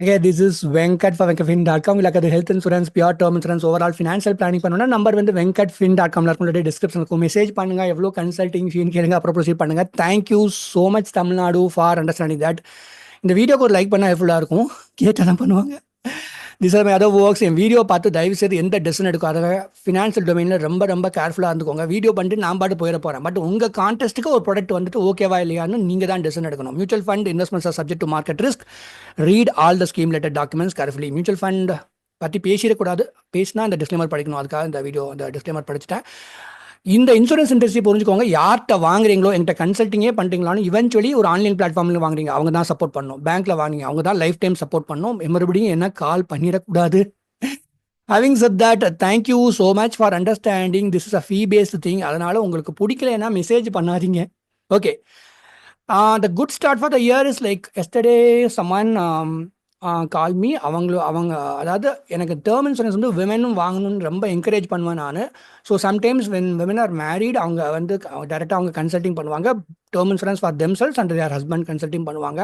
Okay, this is Venkat for venkatfin.com. Like the health insurance, pure term insurance, overall financial planning பண்ணனும்னா number வந்து venkatfin.com ல இருக்கும். Description இருக்கும். Message பண்ணுங்க. எவ்வளோ கன்சல்டிங் ஃபீன்னு கேளுங்க. அப்புறம் ப்ரொசீட் பண்ணுங்க. Thank you so much Tamil Nadu for understanding that. இந்த வீடியோக்கு ஒரு லைக் பண்ணால் ஹெல்ப்ஃபுல்லாக இருக்கும். கேட்டால் தான் பண்ணுவாங்க. This R my other works. N video பார்த்து தயவு செய்து எந்த டெசிஷன் எடுக்கும் அதை ஃபினான்ஷியல் டொமைனில் ரொம்ப கேர்ஃபுல்லாக இருந்துக்கோங்க. வீடியோ பண்ணிட்டு நான் பாட்டு போயிட போகிறேன். பட் உங்கள் கான்டெஸ்ட்டுக்கு ஒரு ப்ராடக்ட் வந்துட்டு ஓகேவா இல்லையான்னு நீங்கள் தான் டெசிஷன் எடுக்கணும். Mutual fund investments R subject to market risk. Read all the scheme letter documents carefully. Mutual fund பற்றி பேசிடக்கூடாது. பேசினா இந்த டிஸ்க்ளைமர் படிக்கணும். அதுக்காக இந்த வீடியோ அந்த டிஸ்க்ளைமர் படிச்சுட்டேன். இந்த இன்சூரன்ஸ் இண்டஸ்ட்ரி புரிஞ்சுக்கோங்க. யார்கிட்ட வாங்குறீங்களோ, என்கிட்ட கன்சல்ட்டிங்கே பண்ணுறீங்களான்னு இவென்ச்சுவலி ஒரு ஆன்லைன் பிளாட்ஃபார்மில் வாங்குறீங்க, அவங்க தான் சப்போர்ட் பண்ணணும். பேங்க்கில் வாங்குறீங்க, அவங்க தான் லைஃப் டைம் சப்போர்ட் பண்ணணும். மறுபடியும் என்ன கால் பண்ணிடக்கூடாது. Having said that, thank you so much for understanding. This is a fee-based thing. அதனால உங்களுக்கு பிடிக்கலைன்னா மெசேஜ் பண்ணாதீங்க. Okay. The good start for the year is like yesterday someone called me. அவங்க அதாவது எனக்கு டேர்ம் இன்சூரன்ஸ் வந்து விமெனும் வாங்கணும்னு ரொம்ப என்கரேஜ் பண்ணுவேன் நான். So sometimes when women are married அவங்க வந்து டேரெக்டாக அவங்க கன்சல்டிங் பண்ணுவாங்க. Term insurance for themselves and their husband consulting பண்ணுவாங்க.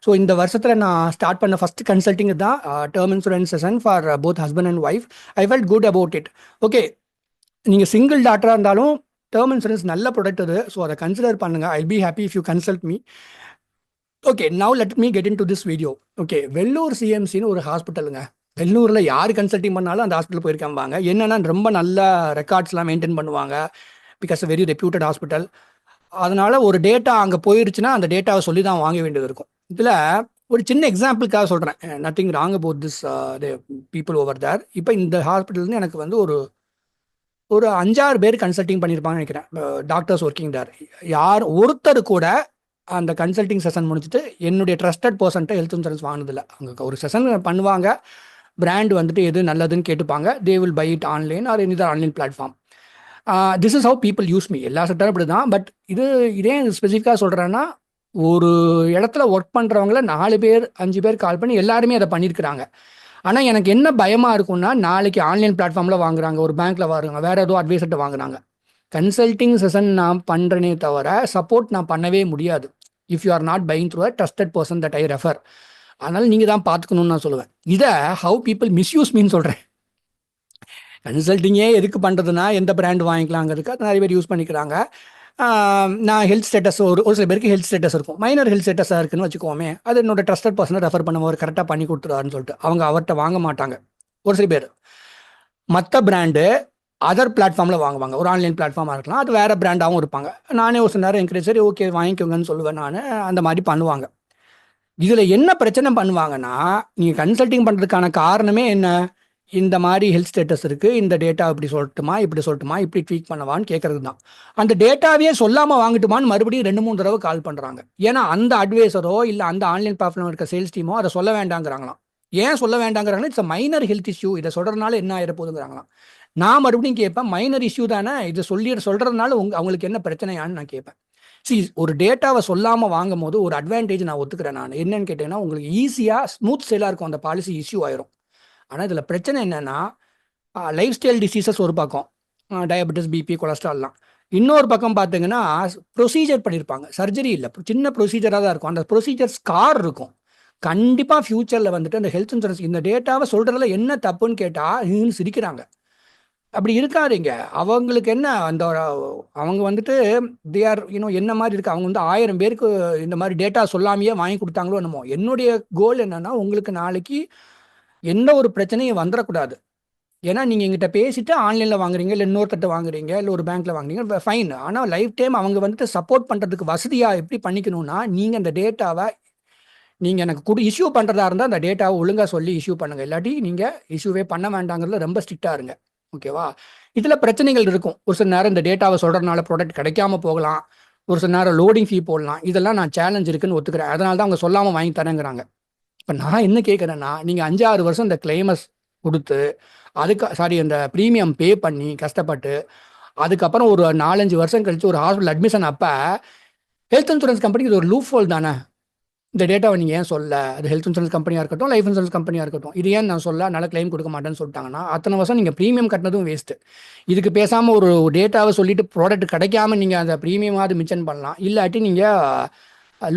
ஸோ இந்த வருஷத்தில் நான் ஸ்டார்ட் பண்ண ஃபஸ்ட் கன்சல்டிங் தான் term insurance session for both husband and wife. I felt good about it. Okay, நீங்கள் சிங்கிள் டாக்டராக இருந்தாலும் டேர்ம் இன்சூரன்ஸ் நல்ல ப்ராடக்ட் அது. ஸோ அதை கன்சிடர் பண்ணுங்கள். I be happy if you consult me. Okay, now let me get into this video. Okay, Vellore சிஎம்சின்னு ஒரு ஹாஸ்பிட்டலுங்க. வெள்ளூரில் யார் கன்சல்டிங் பண்ணாலும் அந்த ஹாஸ்பிட்டல் போயிருக்காங்க. என்னென்னா ரொம்ப நல்ல ரெக்கார்ட்ஸ்லாம் மெயின்டைன் பண்ணுவாங்க. Because very reputed hospital. அதனால் ஒரு டேட்டா அங்கே போயிருச்சுன்னா அந்த டேட்டாவை சொல்லி தான் வாங்க வேண்டியது இருக்கும். இதில் ஒரு சின்ன எக்ஸாம்பிளுக்காக சொல்கிறேன். Nothing wrong about this people over there. இப்போ இந்த ஹாஸ்பிட்டல்னு எனக்கு வந்து ஒரு 5-6 பேர் கன்சல்டிங் பண்ணியிருப்பாங்கன்னு நினைக்கிறேன், டாக்டர்ஸ் ஒர்க்கிங் தேர். யார் ஒருத்தர் கூட அந்த கன்சல்டிங் செஷன் முடிச்சுட்டு என்னுடைய ட்ரஸ்டட் பர்சன்ட்ட ஹெல்த் இன்சூரன்ஸ் வாங்கினதில்லை. அங்கே ஒரு செஷன் பண்ணுவாங்க, பிராண்ட் வந்துட்டு எது நல்லதுன்னு கேட்டுப்பாங்க. They will buy it online or any online platform. This is how people use me. எல்லா செக்டரும் இப்படி தான். பட் இதே ஸ்பெசிஃபிக்காக சொல்கிறேன்னா, ஒரு இடத்துல ஒர்க் பண்ணுறவங்கள 4 பேர் 5 பேர் கால் பண்ணி எல்லாருமே அதை பண்ணியிருக்கிறாங்க. ஆனால் எனக்கு என்ன பயமாக இருக்கும்னா, நாளைக்கு ஆன்லைன் பிளாட்ஃபார்மில் வாங்குறாங்க, ஒரு பேங்க்கில் வாங்குறாங்க, வேறு ஏதோ அட்வைசர்கிட்ட வாங்குறாங்க. கன்சல்டிங் செஷன் நான் பண்ணுறேனே தவிர சப்போர்ட் நான் பண்ணவே முடியாது. If you are not buying through a trusted person that I refer. அதனால் நீங்கள் தான் பார்த்துக்கணும்னு நான் சொல்லுவேன். இதை ஹவு பீப்புள் மிஸ்யூஸ் மீன்னு சொல்கிறேன். கன்சல்டிங்கே எதுக்கு பண்ணுறதுனா, எந்த பிராண்ட் வாங்கிக்கலாங்கிறதுக்கு அது நிறைய பேர் யூஸ் பண்ணிக்கிறாங்க. நான் ஹெல்த் ஸ்டேட்டஸ் ஒரு சில பேருக்கு ஹெல்த் ஸ்டேட்டஸ் இருக்கும், மைனர் ஹெல்த் ஸ்டேட்டஸாக இருக்குன்னு வச்சுக்கோமே, அது என்னோட ட்ரஸ்டட் பர்சனை ரெஃபர் பண்ணுவார், கரெக்டாக பண்ணி கொடுத்துருவாருன்னு சொல்லிட்டு அவங்க அவர்கிட்ட வாங்க மாட்டாங்க. ஒரு சில பேர் மற்ற பிராண்டு அதர் பிளாட்ஃபார்மில் வாங்குவாங்க. ஒரு ஆன்லைன் பிளாட்ஃபார்மாக இருக்கலாம், அது வேறு பிராண்டாகவும் இருப்பாங்க. நானே ஒரு சில நேரம் என்கரேஜ், சரி ஓகே வாங்கிக்கோங்கன்னு சொல்லுவேன் நான். அந்த மாதிரி பண்ணுவாங்க. இதில் என்ன பிரச்சனை பண்ணுவாங்கன்னா, நீங்கள் கன்சல்டிங் பண்ணுறதுக்கான காரணமே என்ன, இந்த மாதிரி ஹெல்த் ஸ்டேட்டஸ் இருக்குது, இந்த டேட்டா இப்படி சொல்லட்டுமா, இப்படி ட்வீட் பண்ணவான்னு கேட்குறது தான். அந்த டேட்டாவே சொல்லாமல் வாங்கட்டுமான்னு மறுபடியும் 2-3 தடவை கால் பண்ணுறாங்க. ஏன்னா அந்த அட்வைசரோ இல்லை அந்த ஆன்லைன் பிளாட்ஃபார்ம் இருக்க சேல்ஸ் டீமோ அதை சொல்ல வேண்டாங்கிறாங்களாம். ஏன் சொல்ல வேண்டாங்கிறாங்கன்னா, இட்ஸ் மைனர் ஹெல்த் இஷ்யூ, இதை சொல்கிறதுனால என்ன ஆயிட போகுதுங்கிறாங்களாம். நான் மறுபடியும் கேட்பேன், மைனர் இஷ்யூ தானே, இது சொல்கிறதுனால அவங்களுக்கு என்ன பிரச்சனையான்னு நான் கேட்பேன். ஒரு டேட்டாவை சொல்லாமல் வாங்கும் போது ஒரு அட்வான்டேஜ் நான் ஒத்துக்கிறேன். நான் என்னன்னு கேட்டேன்னா, உங்களுக்கு ஈஸியாக ஸ்மூத் சேலாக இருக்கும், அந்த பாலிசி இஷ்யூ ஆயிரும். ஆனால் இதில் பிரச்சனை என்னென்னா, லைஃப் ஸ்டைல் டிசீசஸ் ஒரு பக்கம், டயபெட்டிஸ், பிபி, கொலஸ்ட்ரால்லாம். இன்னொரு பக்கம் பார்த்தீங்கன்னா ப்ரொசீஜர் பண்ணியிருப்பாங்க, சர்ஜரி இல்லை, சின்ன ப்ரொசீஜராக தான் இருக்கும். அந்த ப்ரொசீஜர் ஸ்கார் இருக்கும். கண்டிப்பாக ஃப்யூச்சரில் வந்துட்டு அந்த ஹெல்த் இன்சூரன்ஸ் இந்த டேட்டாவை சொல்கிறதுல என்ன தப்புன்னு கேட்டால் சிரிக்கிறாங்க. அப்படி இருக்காதீங்க. அவங்களுக்கு என்ன, அவங்க வந்துட்டு தே ஆர் என்ன மாதிரி இருக்குது, அவங்க வந்து 1000 பேருக்கு இந்த மாதிரி டேட்டா சொல்லாமையே வாங்கி கொடுத்தாங்களோ என்னமோ. என்னுடைய கோல் என்னென்னா, உங்களுக்கு நாளைக்கு எந்த ஒரு பிரச்சனையும் வந்துடக்கூடாது. ஏன்னா நீங்கள் எங்கிட்ட பேசிட்டு ஆன்லைனில் வாங்குறீங்க, இல்லை இன்னொருத்தட்ட வாங்குறீங்க, இல்லை ஒரு பேங்க்கில் வாங்குறீங்க, ஃபைன். ஆனால் லைஃப் டைம் அவங்க வந்துட்டு சப்போர்ட் பண்ணுறதுக்கு வசதியாக எப்படி பண்ணிக்கணும்னா, நீங்கள் அந்த டேட்டாவை நீங்கள் எனக்கு இஷ்யூ பண்ணுறதா இருந்தால் அந்த டேட்டாவை ஒழுங்காக சொல்லி இஷ்யூ பண்ணுங்கள். இல்லாட்டி நீங்கள் இஷ்யூவே பண்ண வேண்டாங்கிறதுல ரொம்ப ஸ்ட்ரிக்டாக இருங்க. ஓகேவா? இதில் பிரச்சனைகள் இருக்கும். ஒரு சில நேரம் இந்த டேட்டாவை சொல்கிறதுனால ப்ராடக்ட் கிடைக்காம போகலாம், ஒரு சில நேரம் லோடிங் ஃபீ போடலாம். இதெல்லாம் நான் சேலஞ்ச் இருக்குன்னு ஒத்துக்கிறேன். அதனால தான் அவங்க சொல்லாமல் வாங்கி தரேங்கிறாங்க. இப்போ நான் என்ன கேட்குறேன்னா, நீங்கள் 5-6 வருஷம் இந்த கிளைமஸ் கொடுத்து அந்த ப்ரீமியம் பே பண்ணி கஷ்டப்பட்டு அதுக்கப்புறம் ஒரு 4-5 வருஷம் கழிச்சு ஒரு ஹாஸ்பிட்டல் அட்மிஷன் அப்போ ஹெல்த் இன்சூரன்ஸ் கம்பெனிக்கு இது ஒரு லூப் ஹோல் தானே. இந்த டேட்டாவை நீங்கள் ஏன் சொல்ல, அது ஹெல்த் இன்சூரன்ஸ் கம்பெனியாக இருக்கட்டும், லைஃப் இன்சூரன்ஸ் கம்பெனியாக இருக்கட்டும், இது ஏன் நான் சொல்ல, நல்ல கிளைம் கொடுக்க மாட்டேன்னு சொல்லிட்டாங்கன்னா அத்தனை வருஷம் நீங்கள் ப்ரீமியம் கட்டினதும் வேஸ்ட்டு. இதுக்கு பேசாமல் ஒரு டேட்டாவை சொல்லிட்டு ப்ராடக்ட் கிடைக்காம நீங்கள் அந்த ப்ரீமியமாவது மிச்சம் பண்ணலாம். இல்லாட்டி நீங்கள்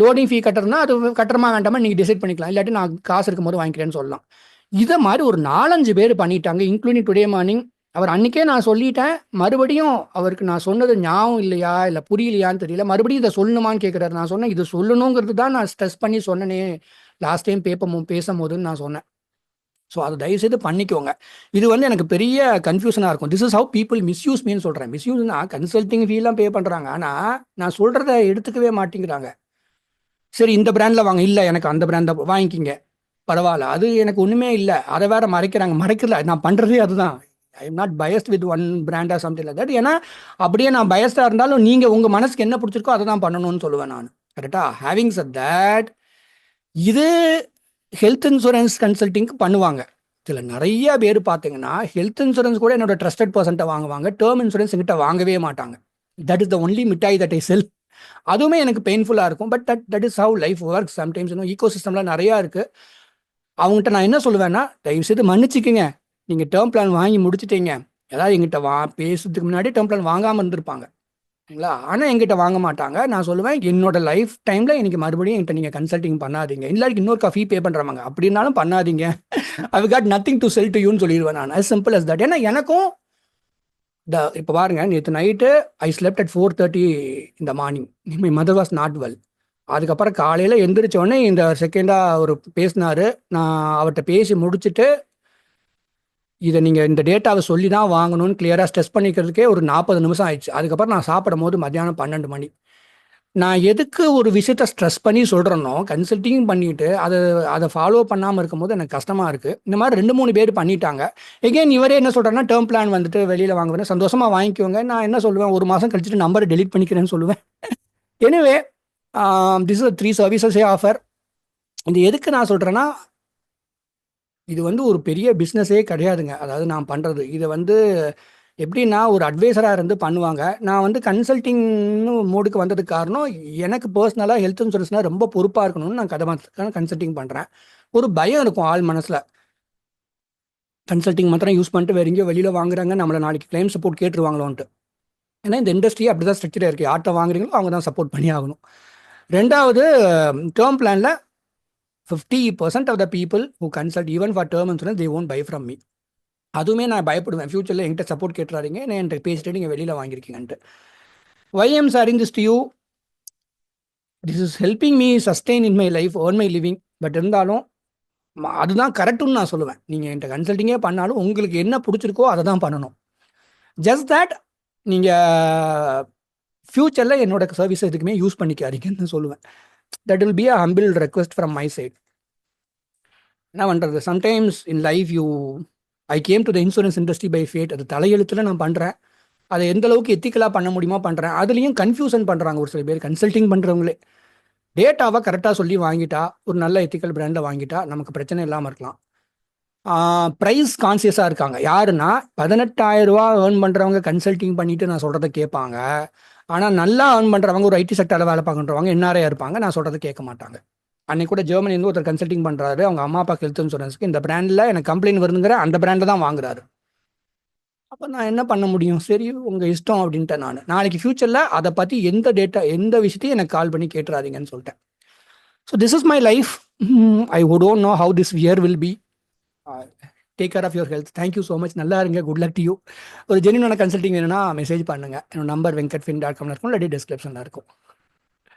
லோடிங் ஃபீ கட்டுறதுனா அது கட்டுறமா வேண்டாமா நீங்கள் டிசைட் பண்ணிக்கலாம், இல்லாட்டி நான் காசு இருக்கும்போது வாங்கிக்கிறேன்னு சொல்லலாம். இதை மாதிரி ஒரு 4-5 பேர் பண்ணிட்டாங்க, இன்க்ளூடிங் டுடே மார்னிங். அவர் அன்றைக்கே நான் சொல்லிட்டேன், மறுபடியும் அவருக்கு நான் சொன்னது ஞாபகம் இல்லையா இல்லை புரியலையான்னு தெரியல, மறுபடியும் இதை சொல்லணுமான்னு கேட்குறாரு. நான் சொன்னேன் இது சொல்லணுங்கிறது தான் நான் ஸ்ட்ரெஸ் பண்ணி சொன்னேனே லாஸ்ட் டைம் பேசும்போதுன்னு நான் சொன்னேன். ஸோ அதை தயவுசெய்து பண்ணிக்கோங்க. இது வந்து எனக்கு பெரிய கன்ஃபியூஷனாக இருக்கும். This is how people misuse மீன்னு சொல்கிறேன். மிஸ்யூஸ்னா கன்சல்டிங் ஃபீலாம் பே பண்ணுறாங்க, ஆனால் நான் சொல்கிறத எடுத்துக்கவே மாட்டேங்கிறாங்க. சரி இந்த பிராண்டில் வாங்க, இல்லை எனக்கு அந்த பிராண்டை வாங்கிக்கிங்க, பரவாயில்ல, அது எனக்கு ஒன்றுமே இல்லை, அதை வேற மறைக்கிறாங்க. மறைக்கல, நான் பண்ணுறதே அதுதான். I am not biased with one பிராண்டா சம்திங் லைக் தட். ஏன்னா அப்படியே நான் பயஸ்டாக இருந்தாலும் நீங்கள் உங்கள் மனசுக்கு என்ன பிடிச்சிருக்கோ அதை தான் பண்ணணும்னு சொல்லுவேன் நான். கரெக்டாக? ஹேவிங் said that, இது ஹெல்த் இன்சூரன்ஸ் கன்சல்டிங்க்கு பண்ணுவாங்க. இதில் நிறைய பேர் பார்த்தீங்கன்னா ஹெல்த் இன்சூரன்ஸ் கூட என்னோட ட்ரஸ்டட் பர்சன்ட்டை வாங்குவாங்க, டேர்ம் இன்சூரன்ஸ் எங்கிட்ட வாங்கவே மாட்டாங்க. தட் இஸ் த ஒன்லி மிட்டாய் தட் ஐ செல். அதுவுமே எனக்கு பெயின்ஃபுல்லாக இருக்கும். But that is how life works. Sometimes இன்னும் ஈகோ சிஸ்டம்லாம் நிறையா இருக்குது. அவங்ககிட்ட நான் என்ன சொல்லுவேன்னா, தயவுசெய்து மன்னிச்சிக்கங்க, நீங்கள் டேர்ம் பிளான் வாங்கி முடிச்சிட்டீங்க. ஏதாவது எங்கிட்ட பேசுறதுக்கு முன்னாடி டேர்ம் பிளான் வாங்காமல் இருந்திருப்பாங்க, சரிங்களா? ஆனால் எங்கிட்ட வாங்க மாட்டாங்க. நான் சொல்லுவேன், என்னோட லைஃப் டைமில் எனக்கு மறுபடியும் என்கிட்ட நீங்கள் கன்சல்டிங் பண்ணாதீங்க, இல்லாட்டி இன்னொரு ஃபீ பே பண்ணுறாங்க அப்படின்னாலும் பண்ணாதீங்க. I got nothing to sell to யூன்னு சொல்லிடுவேன் நான். as simple as that. ஏன்னா எனக்கும் இப்போ பாருங்க, நேற்று நைட்டு ஐ ஸ்லெப்ட் at 4:30 இந்த morning. My mother was not well. அதுக்கப்புறம் காலையில் எந்திரிச்சோடனே இந்த செகண்டாக அவர் பேசினார். நான் அவர்கிட்ட பேசி முடிச்சுட்டு இதை நீங்கள் இந்த டேட்டாவை சொல்லி தான் வாங்கணும்னு கிளியராக ஸ்ட்ரெஸ் பண்ணிக்கிறதுக்கே ஒரு 40 நிமிஷம் ஆயிடுச்சு. அதுக்கப்புறம் நான் சாப்பிடும் போது மத்தியானம் 12 மணி. நான் எதுக்கு ஒரு விஷயத்த ஸ்ட்ரெஸ் பண்ணி சொல்கிறேனோ, கன்சல்டிங் பண்ணிவிட்டு அதை ஃபாலோ பண்ணாமல் இருக்கும்போது எனக்கு கஷ்டமாக இருக்குது. இந்த மாதிரி 2-3 பேர் பண்ணிட்டாங்க. எகெயின் இவரே என்ன சொல்கிறேன்னா, டேர்ம் பிளான் வந்துட்டு வெளியில் வாங்குவேன், சந்தோஷமாக வாங்கிக்கோங்க. நான் என்ன சொல்லுவேன், ஒரு மாதம் கழிச்சுட்டு நம்பரை டெலிட் பண்ணிக்கிறேன்னு சொல்லுவேன். எனிவே, திஸ் இஸ் 3 சர்வீசஸே ஆஃபர். இது எதுக்கு நான் சொல்கிறேன்னா, இது வந்து ஒரு பெரிய பிஸ்னஸே கிடையாதுங்க. அதாவது நான் பண்ணுறது இதை வந்து எப்படின்னா ஒரு அட்வைசராக இருந்து பண்ணுவாங்க. நான் வந்து கன்சல்டிங்னு மோடுக்கு வந்ததுக்கு காரணம், எனக்கு பர்சனலாக ஹெல்த் இன்சூரன்ஸ்னால் ரொம்ப பொறுப்பாக இருக்கணும்னு நான் கன்சல்டிங் பண்ணுறேன். ஒரு பயம் இருக்கும் ஆள் மனசில், கன்சல்டிங் மாத்திரம் யூஸ் பண்ணிட்டு வேறு எங்கேயோ வெளியில் வாங்குறாங்க, நம்மளை நாளைக்கு கிளைம் சப்போர்ட் கேட்டுருவாங்களோன்ட்டு. ஏன்னா இந்த இண்டஸ்ட்ரி அப்படி தான் ஸ்ட்ரக்சராக இருக்குது, யார்கிட்ட வாங்குறீங்களோ அவங்க தான் சப்போர்ட் பண்ணி ஆகணும். ரெண்டாவது, டேர்ம் பிளானில் 50% of the people who consult even for term insurance they won't buy from me. அதுவுமே நான் பயப்படுவேன், ஃபியூச்சரில் என்கிட்ட சப்போர்ட் கேட்டுறாதீங்க, நான் என்கிட்ட பேசிட்டு நீங்கள் வெளியில் வாங்கியிருக்கீங்கன்ட்டு. Why am sharing this to you, this is helping me sustain in my life, earn my living. But இருந்தாலும் அதுதான் கரெக்டுன்னு நான் சொல்லுவேன். நீங்கள் என்கிட்ட கன்சல்டிங்கே பண்ணாலும் உங்களுக்கு என்ன பிடிச்சிருக்கோ அதை தான் பண்ணணும். ஜஸ்ட் தட் நீங்கள் ஃப்யூச்சரில் என்னோட சர்வீஸ் எதுக்குமே யூஸ் பண்ணிக்காதீங்கன்னு சொல்லுவேன். That will be a humble request from my side. என்ன பண்ணுறது, sometimes in life I came to the insurance industry by fate. அது தலையெழுத்தில் நான் பண்ணுறேன். அதை எந்த அளவுக்கு எத்திக்கலாக பண்ண முடியுமோ பண்ணுறேன். அதுலேயும் கன்ஃபியூஷன் பண்ணுறாங்க ஒரு சில பேர். கன்சல்டிங் பண்ணுறவங்களே டேட்டாவை கரெக்டாக சொல்லி வாங்கிட்டா, ஒரு நல்ல எத்திக்கல் பிராண்டில் வாங்கிட்டா நமக்கு பிரச்சனை இல்லாமல் இருக்கலாம். ப்ரைஸ் கான்சியஸாக இருக்காங்க. யாருன்னா 18,000 ரூபா ஏர்ன் பண்ணுறவங்க கன்சல்டிங் பண்ணிவிட்டு நான் சொல்கிறத கேட்பாங்க. ஆனால் நல்லா ஏர்ன் பண்ணுறவங்க, ஒரு ஐடி செக்டரில் வேலை பார்க்குறவங்க என்ஆர்ஐ இருப்பாங்க, நான் சொல்கிறத கேட்க மாட்டாங்க. அன்னைக்கு கூட ஜெர்மனிலேருந்து ஒருத்தர் கன்சல்டிங் பண்ணுறாரு, அவங்க அம்மா அப்பா ஹெல்த் இன்சூரன்ஸ்க்கு இந்த பிராண்டில் எனக்கு கம்ப்ளைண்ட் வருதுங்கிற அந்த பிராண்டில் தான் வாங்குறாரு. அப்போ நான் என்ன பண்ண முடியும்? சரி உங்கள் இஷ்டம் அப்படின்ட்டு நான் நாளைக்கு ஃப்யூச்சரில் அதை பற்றி எந்த விஷயத்தையும் எனக்கு கால் பண்ணி கேட்டுறாதீங்கன்னு சொல்லிட்டேன். So this is my life. I don't know how this year will be. Take care of your health. Thank you so much. நல்லா இருங்க. Good luck to you. ஒரு ஜென்யூனான கன்சல்டிங் வேணும்னா மெசேஜ் பண்ணுங்கள். என்னோட நம்பர் வெங்கட்ஃபின்.com இருக்கும், இல்லாட்டி டிஸ்கிரிப்ஷனில் இருக்கும்.